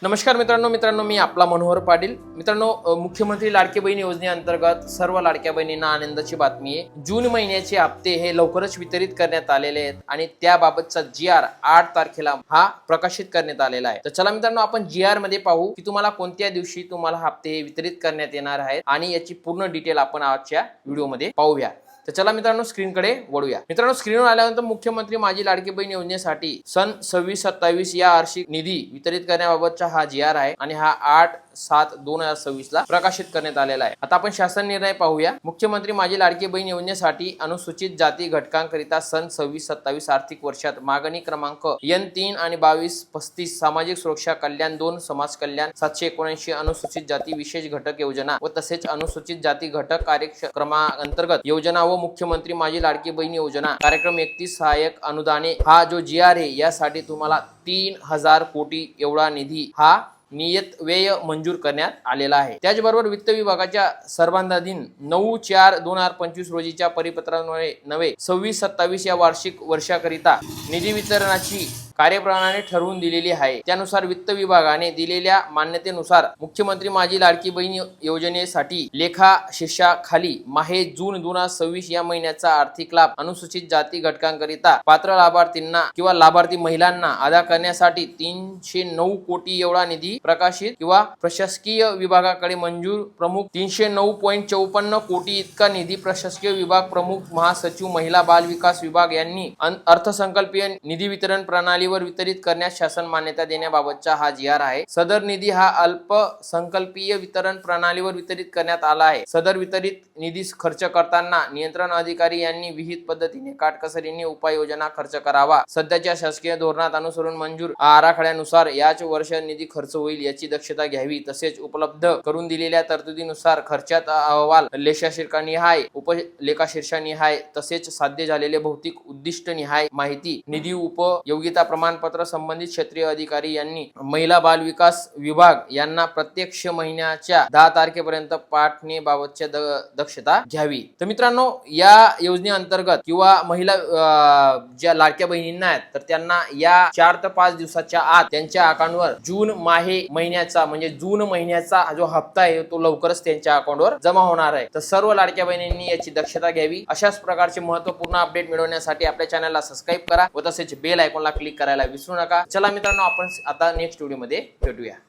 नमस्कार मित्रांनो मी आपला मनोहर पाटील। मुख्यमंत्री लाडकी बहीण योजनेअंतर्गत सर्व लाडक्या बहिणींना आनंदाची बातमी आहे। जून महिन्याचे हप्ते हे लवकरच वितरित करण्यात आलेले आहेत आणि त्याबाबतचा GR 8 तारखेला हा प्रकाशित करण्यात आलेला आहे। तर चला मित्रांनो, आपण GR मध्ये पाहू की तुम्हाला कोणत्या दिवशी तुम्हाला हप्ते वितरित करण्यात येणार आहेत आणि याची पूर्ण डिटेल आपण आजच्या व्हिडिओमध्ये पाहूया। तर चला मित्रांनो, स्क्रीनकडे वळूया। मित्रांनो, स्क्रीनवर आल्यानंतर मुख्यमंत्री माझी लाडकी बहीण योजनेसाठी सन 26-27 या आर्थिक निधी वितरित करण्याबाबतचा हा GR आहे आणि हा 8/7/2026 ला प्रकाशित करण्यात आलेला आहे। आता आपण शासन निर्णय पाहूया। मुख्यमंत्री माझी लाडकी बहीण योजनेसाठी अनुसूचित जाती घटकांकरिता सन 26-27 आर्थिक वर्षात मागणी क्रमांक N3 आणि 22-35 सामाजिक सुरक्षा कल्याण 2 समाज कल्याण 779 अनुसूचित जाती विशेष घटक योजना व तसेच अनुसूचित जाती घटक कार्यक्रमांतर्गत योजना व मुख्यमंत्री माझी लाडकी बहीण योजना कार्यक्रम 31 सहाय्यक अनुदाने हा जो GR आहे यासाठी तुम्हाला 3000 कोटी एवढा निधी हा नियत व्यय मंजूर करण्यात आलेला आहे। त्याचबरोबर वित्त विभागाच्या सर्वांगीण 9/4/2025 रोजीच्या परिपत्रान्वये नवे 26-27 या वार्षिक वर्षाकरिता निधी वितरणाची कार्यप्रणाली ठरवून दिलेली आहे। त्यानुसार वित्त विभागाने दिलेल्या मान्यतेनुसार मुख्यमंत्री माझी लाडकी बहीण योजनेसाठी लेखा शीर्षाखाली माहे जून 2026 या महिन्याचा आर्थिक लाभ अनुसूचित जाती घटकांकरिता पात्र लाभार्थींना किंवा लाभार्थी महिलांना अदा करण्यासाठी 309 कोटी एवढा निधी प्रकाशित किंवा प्रशासकीय विभागाकडे मंजूर प्रमुख 309.54 कोटी इतका निधी प्रशासकीय विभाग प्रमुख महासचिव महिला बाल विकास विभाग यांनी अर्थसंकल्पीय निधी वितरण प्रणाली वितरित करण्यास शासन मान्यता देण्याबाबतचा हा GR आहे। सदर निधी हा अल्पसंकल्पीय वितरण प्रणालीवर वितरित करण्यात आला आहे। सदर वितरित निधी खर्च करताना नियंत्रण अधिकारी यांनी विहित पद्धतीने काटकसरीने उपाययोजना खर्च करावा। सध्याच्या शासकीय धोरणात अनुसरून मंजूर आराखड्यानुसार याच वर्ष निधी खर्च होईल याची दक्षता घ्यावी। तसेच उपलब्ध करून दिलेल्या तरतुदीनुसार खर्चात अहवाल लेखाशीर्षनिहाय उपलेखाशीर्षनिहाय तसेच साध्य झालेले भौतिक उद्दिष्टनिहाय माहिती निधी उपयोगिता प्रमाणपत्र संबंधित क्षेत्रीय अधिकारी यांनी महिला बाल विकास विभाग यांना प्रत्यक्ष महिन्याच्या 10 तारखेपर्यंत पाठवण्याबाबतची दक्षता घ्यावी। तर मित्रांनो, या योजनेअंतर्गत किंवा महिला ज्या लाडक्या बहिणींना आहेत तर त्यांना या 4 ते 5 दिवसाच्या आत त्यांच्या अकाउंटवर जून महिन्याचा म्हणजे जून महिन्याचा जो हप्ता आहे तो लवकरच त्यांच्या अकाउंटवर जमा होणार आहे। तर सर्व लाडक्या बहिणींनी याची दक्षता घ्यावी। अशाच प्रकारचे महत्त्वपूर्ण अपडेट मिळवण्यासाठी आपल्या चॅनलला सबस्क्राईब करा व तसेच बेल आयकॉनला क्लिक करायला विसरू नका। चला मित्रांनो, आपण आता नेक्स्ट व्हिडिओ मध्ये भेटूया।